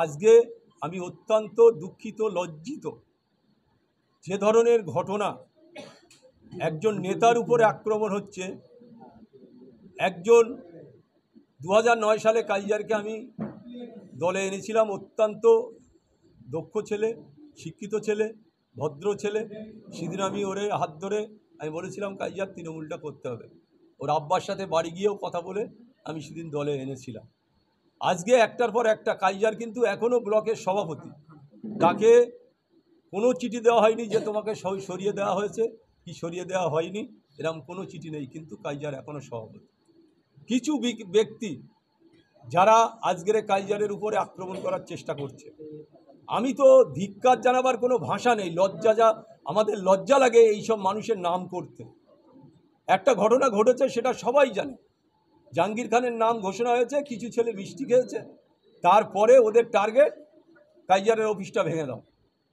আজকে আমি অত্যন্ত দুঃখিত, লজ্জিত। যে ধরনের ঘটনা, একজন নেতার উপরে আক্রমণ হচ্ছে। একজন 2009 সালে কাইজারকে আমি দলে এনেছিলাম, অত্যন্ত দক্ষ ছেলে, শিক্ষিত ছেলে, ভদ্র ছেলে। সেদিন আমি ওরে হাত ধরে আমি বলেছিলাম কাইজার তৃণমূলটা করতে হবে। ওর আব্বার সাথে বাড়ি গিয়েও কথা বলে আমি সেদিন দলে এনেছিলাম। আজকে একটার পর একটা কাইজার কিন্তু এখনও ব্লকের সভাপতি। তাকে কোনো চিঠি দেওয়া হয়নি যে তোমাকে সরিয়ে দেওয়া হয়েছে কি সরিয়ে দেওয়া হয়নি, এরকম কোনো চিঠি নেই, কিন্তু কাইজার এখনও সভাপতি। কিছু ব্যক্তি যারা আজকের কাইজারের উপরে আক্রমণ করার চেষ্টা করছে, আমি তো ধিক্কার জানাবার কোনো ভাষা নেই। আমাদের লজ্জা লাগে এইসব মানুষের নাম করতে। একটা ঘটনা ঘটেছে, সেটা সবাই জানে। জাহাঙ্গীর খানের নাম ঘোষণা হয়েছে, কিছু ছেলে মিষ্টি খেয়েছে, তারপরে ওদের টার্গেট কাইজারের অফিসটা ভেঙে দাও।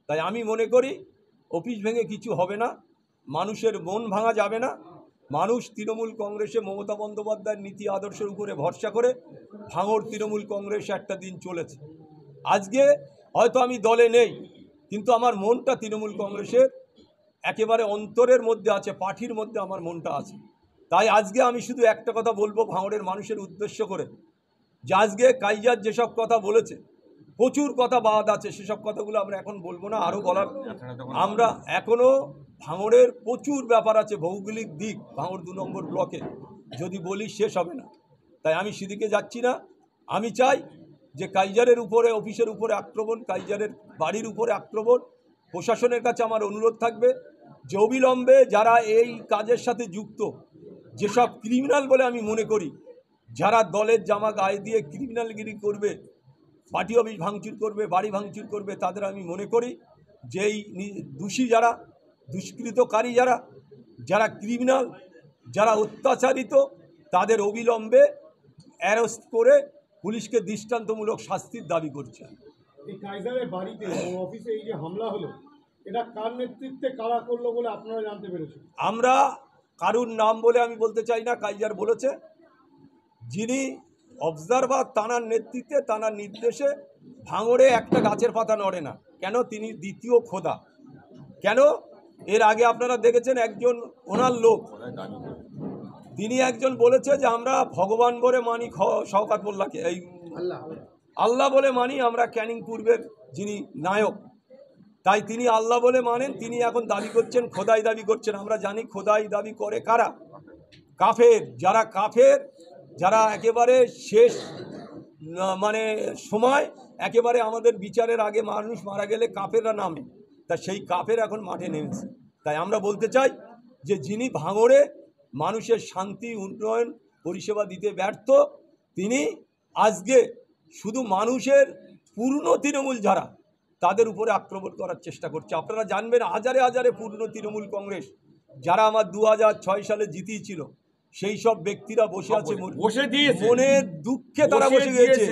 তাই আমি মনে করি অফিস ভেঙে কিছু হবে না, মানুষের মন ভাঙা যাবে না। মানুষ তৃণমূল কংগ্রেসে মমতা বন্দ্যোপাধ্যায়ের নীতি আদর্শের উপরে ভরসা করে ভাঙড় তৃণমূল কংগ্রেস একটা দিন চলেছে। আজকে হয়তো আমি দলে নেই, কিন্তু আমার মনটা তৃণমূল কংগ্রেসের একেবারে অন্তরের মধ্যে আছে, পার্টির মধ্যে আমার মনটা আছে। তাই আজকে আমি শুধু একটা কথা বলবো ভাঙড়ের মানুষের উদ্দেশ্য করে, যে আজকে কাইজার যেসব কথা বলেছে, প্রচুর কথা বাদ আছে, সেসব কথাগুলো আমরা এখন বলবো না, আরও বলার আমরা এখনও ভাঙড়ের প্রচুর ব্যাপার আছে, ভৌগোলিক দিক ভাঙড় 2 নম্বর ব্লকে যদি বলি শেষ হবে না। তাই আমি সেদিকে যাচ্ছি না। আমি চাই যে কাইজারের উপরে, অফিসের উপরে আক্রমণ, কাইজারের বাড়ির উপরে আক্রমণ, প্রশাসনের কাছে আমার অনুরোধ থাকবে যে অবিলম্বে যারা এই কাজের সাথে যুক্ত, যেসব ক্রিমিনাল বলে আমি মনে করি, যারা দলের জামা গায়ে দিয়ে ক্রিমিনালগিরি করবে, পার্টি অফিস ভাঙচুর করবে, বাড়ি ভাঙচুর করবে, তাদের আমি মনে করি যে এই দোষী যারা, দুষ্কৃতকারী যারা, যারা ক্রিমিনাল, যারা অত্যাচারিত, তাদের অবিলম্বে অ্যারেস্ট করে পুলিশকে দৃষ্টান্তমূলক শাস্তির দাবি করছে। এই কাইজারের বাড়িতে অফিসে এই যে হামলা হলো, এটা কার নেতৃত্বে কারা করলো বলে আপনারা জানতে পেরেছেন? আমরা কারুর নাম বলে আমি বলতে চাই না। কাইজার বলেছে যিনি অবজারভার, তানার নেতৃত্বে, তানার নির্দেশে ভাঙড়ে একটা গাছের পাতা নড়ে না। কেন? তিনি দ্বিতীয় খোদা। কেন? এর আগে আপনারা দেখেছেন একজন ওনার লোক, তিনি একজন বলেছে যে আমরা ভগবান বলে মানি শওকত মোল্লাকে, এই আল্লাহ বলে মানি আমরা ক্যানিং পূর্বের যিনি নায়ক, তাই তিনি আল্লাহ বলে মানেন। তিনি এখন দাবি করছেন খোদাই দাবি করছেন। আমরা জানি খোদাই দাবি করে কারা? কাফের। যারা কাফের, যারা একেবারে শেষ মানে সময় একেবারে আমাদের বিচারের আগে মানুষ মারা গেলে কাফেররা নামে, তা সেই কাফের এখন মাঠে নেমেছে। তাই আমরা বলতে চাই যে যিনি ভাঙড়ে মানুষের শান্তি, উন্নয়ন, পরিষেবা দিতে ব্যর্থ, তিনি আজকে শুধু মানুষের পূর্ণ তৃণমূল যারা, তাদের উপরে আক্রমণ করার চেষ্টা করছে। আপনারা জানবেন হাজারে হাজারে পূর্ণ তৃণমূল কংগ্রেস যারা আমার 2006 সালে জিতিয়েছিল, সেই সব ব্যক্তিরা বসে আছে, মনের দুঃখে তারা বসে গেছে।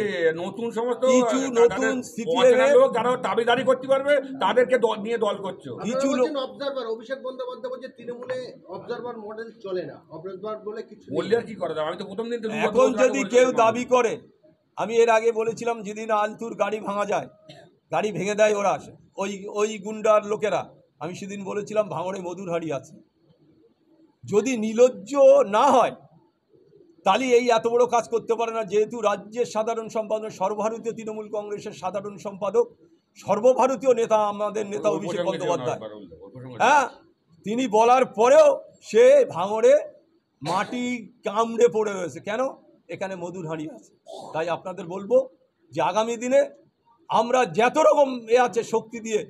নতুন সমস্ত কিছু নতুন লোক যারা দাবিদারি করতে পারবে তাদেরকে নিয়ে দল করছে। কিছু অবজারভার, অভিষেক বন্দ্যোপাধ্যায় বলছে তৃণমূলে অবজারভার মডেল চলে না, অবজারভার বলে কিছু বললে আর কি করে দাও? আমি তো প্রথম দিন এখন যদি কেউ দাবি করে, আমি এর আগে বলেছিলাম যেদিন আলতুর গাড়ি ভাঙা যায়, গাড়ি ভেঙে দেয় ওরা, ওই গুন্ডার লোকেরা, আমি সেদিন বলেছিলাম ভাঙড়ে মধুর হাড়ি আছে। যদি নির্লজ্জ না হয় তাহলে এই এত বড় কাজ করতে পারে না। যেহেতু রাজ্যের সাধারণ সম্পাদক, সর্বভারতীয় তৃণমূল কংগ্রেসের সাধারণ সম্পাদক, সর্বভারতীয় নেতা আমাদের নেতা অভিষেক বন্দ্যোপাধ্যায়, হ্যাঁ, তিনি বলার পরেও সে ভাঙড়ে মাটি কামড়ে পড়ে রয়েছে। কেন? এখানে মধুর হাঁড়ি আছে। তাই আপনাদের বলবো যে আগামী দিনে আমরা যত রকম আছে শক্তি দিয়ে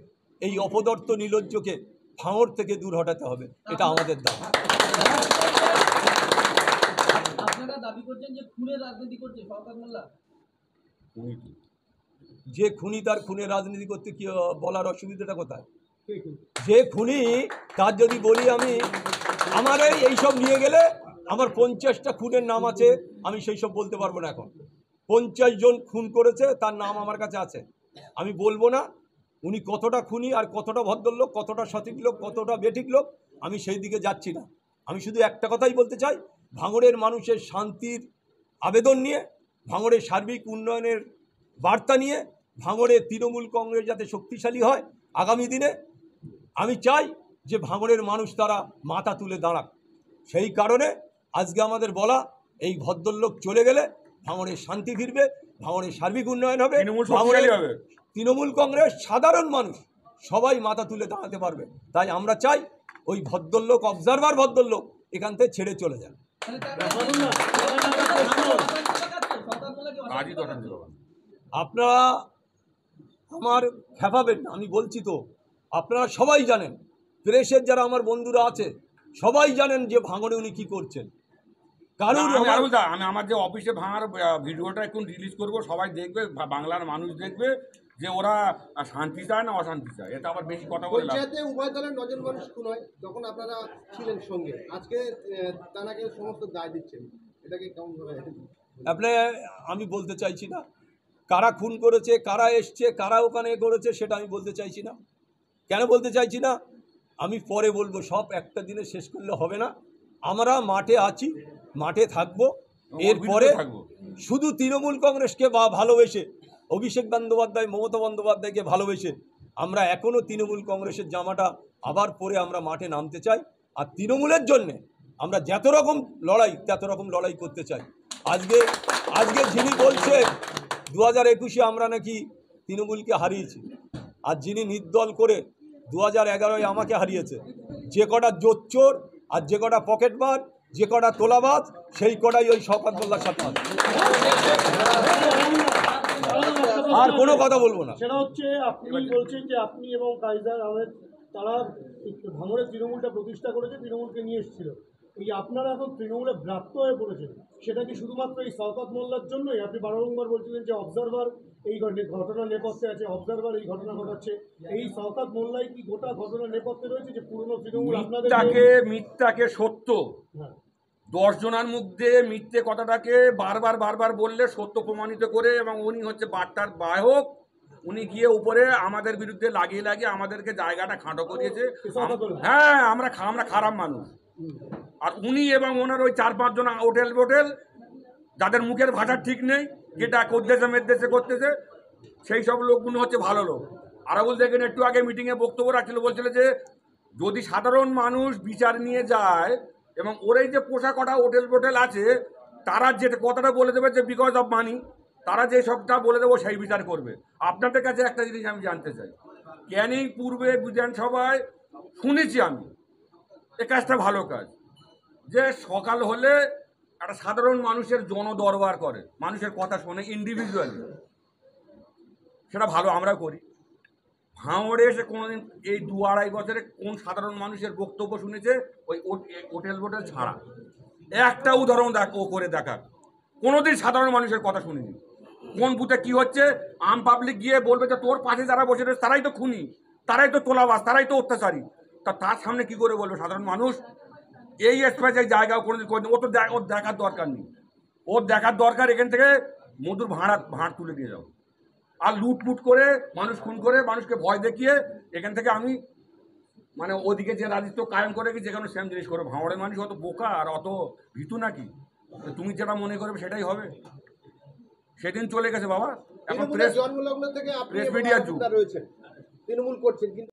এই অপদর্থ নির্লজ্জকে ভাঙড় থেকে দূর হটাতে হবে, এটা আমাদের দাবি। আপনারা দাবি করছেন যে খুনের রাজনীতি করছে শওকত মোল্লা। যে খুনি তার খুনের রাজনীতি করতে কি বলার অসুবিধাটা কোথায়? যে খুনি তার যদি বলি আমি, আমার এইসব নিয়ে গেলে আমার 50টা খুনের নাম আছে, আমি সেই সব বলতে পারবো না। এখন 50 জন খুন করেছে, তার নাম আমার কাছে আছে, আমি বলবো না উনি কতটা খুনি আর কতটা ভদ্রলোক, কতটা সঠিক লোক, কতটা বেঠিক লোক, আমি সেই দিকে যাচ্ছি না। আমি শুধু একটা কথাই বলতে চাই, ভাঙড়ের মানুষের শান্তির আবেদন নিয়ে, ভাঙড়ের সার্বিক উন্নয়নের বার্তা নিয়ে ভাঙড়ে তৃণমূল কংগ্রেস যাতে শক্তিশালী হয় আগামী দিনে। আমি চাই যে ভাঙড়ের মানুষ তারা মাথা তুলে দাঁড়াক। সেই কারণে আজকে আমাদের বলা, এই ভদ্রলোক চলে গেলে ভাঙড়ের শান্তি ফিরবে, ভাঙড়ের সার্বিক উন্নয়ন হবে, তৃণমূল শক্তিশালী হবে। তৃণমূল কংগ্রেস সাধারণ মানুষ সবাই মাথা তুলে দাঁড়াতে পারবে। তাই আমরা চাই ওই ভদ্রলোক, অবজারভার ভদ্রলোক এখান থেকে ছেড়ে চলে যান। কাজই দশান ছিল। আপনারা আমার খেপাবেন না, আমি বলছি তো, আপনারা সবাই জানেন, প্রেসের যারা আমার বন্ধুরা আছে সবাই জানেন যে ভাঙড়ে উনি কী করছেন। কারণ আমি আমার যে অফিসে ভাঙার ভিডিওটা এখন রিলিজ করব, সবাই দেখবে, বাংলার মানুষ দেখবে যে ওরা শান্তি চায় না অশান্তি চায়। এটা আবার বেশি কথা বলে পঞ্চায়েতে উভয় দলের 9 জন মানুষ খুন হয় যখন আপনারা ছিলেন সঙ্গে, আজকে তানাকে সমস্ত দায় দিচ্ছেন, এটাকে কেমন ভাবে? আপনি, আমি বলতে চাইছি না কারা খুন করেছে, কারা এসছে, কারা ওখানে করেছে, সেটা আমি বলতে চাইছি না। কেন বলতে চাইছি না আমি পরে বলবো, সব একটা দিনে শেষ করলে হবে না। আমরা মাঠে আছি, মাঠে থাকবো। এরপরে শুধু তৃণমূল কংগ্রেসকে ভালোবেসে, অভিষেক বন্দ্যোপাধ্যায়, মমতা বন্দ্যোপাধ্যায়কে ভালোবেসে আমরা এখনও তৃণমূল কংগ্রেসের জামাটা আবার পরে আমরা মাঠে নামতে চাই। আর তৃণমূলের জন্যে আমরা যত রকম লড়াই, তত রকম লড়াই করতে চাই। আজকে যিনি বলছে 2021-এ আমরা নাকি তৃণমূলকে হারিয়েছি, আর যিনি নির্দল করে 2011-এ আমাকে হারিয়েছে, যে কটা জোচ্চোর আর যে কটা পকেটমার, যে কটা তোলাবাজ, সেই কটাই ওই শওকত মোল্লার সাথে আছে। আর কোনো কথা বলবো না। সেটা হচ্ছে আপনি বলছেন যে আপনি এবং কাইজার আহমেদ তারা ভাঙড়ের তৃণমূলটা প্রতিষ্ঠা করেছে, তৃণমূলকে নিয়ে এসেছিল। এই আপনারা এখন তৃণমূলে ব্রাত্য হয়ে পড়েছেন, সেটা কি শুধুমাত্র এই শওকত মোল্লার জন্যই? আপনি বারংবার বলছিলেন যে অবজারভার এই ঘটনার নেপথ্যে আছে, অবজারভার এই ঘটনা ঘটাচ্ছে। এই শওকত মোল্লাই কি গোটা ঘটনার নেপথ্যে রয়েছে, যে পুরনো তৃণমূল আপনাদের মিথ্যাকে সত্য, 10 জনের মধ্যে মিথ্যে কথাটাকে বারবার বললে সত্য প্রমাণিত করে, এবং উনি হচ্ছে বার্তার বাহক। উনি গিয়ে উপরে আমাদের বিরুদ্ধে লাগিয়ে আমাদেরকে জায়গাটা খাটো করিয়েছে। হ্যাঁ, আমরা খারাপ মানুষ। আর উনি এবং ওনার ওই 4-5 জন হোটেল যাদের মুখের ভাষা ঠিক নেই, যেটা করতেছে মেদেশে করতেছে, সেই সব লোকগুলো হচ্ছে ভালো লোক। আরাবুল দেখেন একটু আগে মিটিংয়ে বক্তব্য রাখছিল, বলছিল যে যদি সাধারণ মানুষ বিচার নিয়ে যায়, এবং ওরাই যে পোষা কটা হোটেল আছে, তারা যে কথাটা বলে দেবে যে বিকজ অফ মানি, তারা যে সবটা বলে দেবো সেই বিচার করবে। আপনাদের কাছে একটা জিনিস আমি জানতে চাই, ক্যানিং পূর্বে বিধানসভায় শুনেছি আমি, এ কাজটা ভালো কাজ, যে সকাল হলে একটা সাধারণ মানুষের জনদরবার করে, মানুষের কথা শোনে ইন্ডিভিজুয়ালি, সেটা ভালো আমরাও করি। ভাঙড়ে এসে কোনোদিন এই 2-2.5 বছরে কোন সাধারণ মানুষের বক্তব্য শুনেছে ওই হোটেল ছাড়া? একটা উদাহরণ করে দেখাক। কোনোদিন সাধারণ মানুষের কথা শুনিনি। কোন বুথে কি হচ্ছে আম পাবলিক গিয়ে বলবে যে তোর পাশে যারা বসে রয়েছে তারাই তো খুনি, তারাই তো তোলাবাজ, তারাই তো অত্যাচারী। তার সামনে কি করে বলবে সাধারণ মানুষ? এই স্পেসের জায়গাও কোনোদিন ওর দেখার দরকার নেই। ওর দেখার দরকার এখান থেকে মধুর ভাঁড় তুলে দিয়ে যাও, আর লুটপুট করে মানুষ খুন করে মানুষকে ভয় দেখিয়ে এখান থেকে আমি মানে ওদিকে যে রাজত্ব কায়েম করে কি, যেখানে সেম জিনিস করে। ভাঙড়ের মানুষ অত বোকা আর অত ভীতু নাকি? তুমি যেটা মনে করবে সেটাই হবে। সেদিন চলে গেছে বাবা, এখন প্রেস জন্মলগ্ন থেকে আপনি মিডিয়ার যুগ রয়েছেন, তৃণমূল করছেন, কিন্তু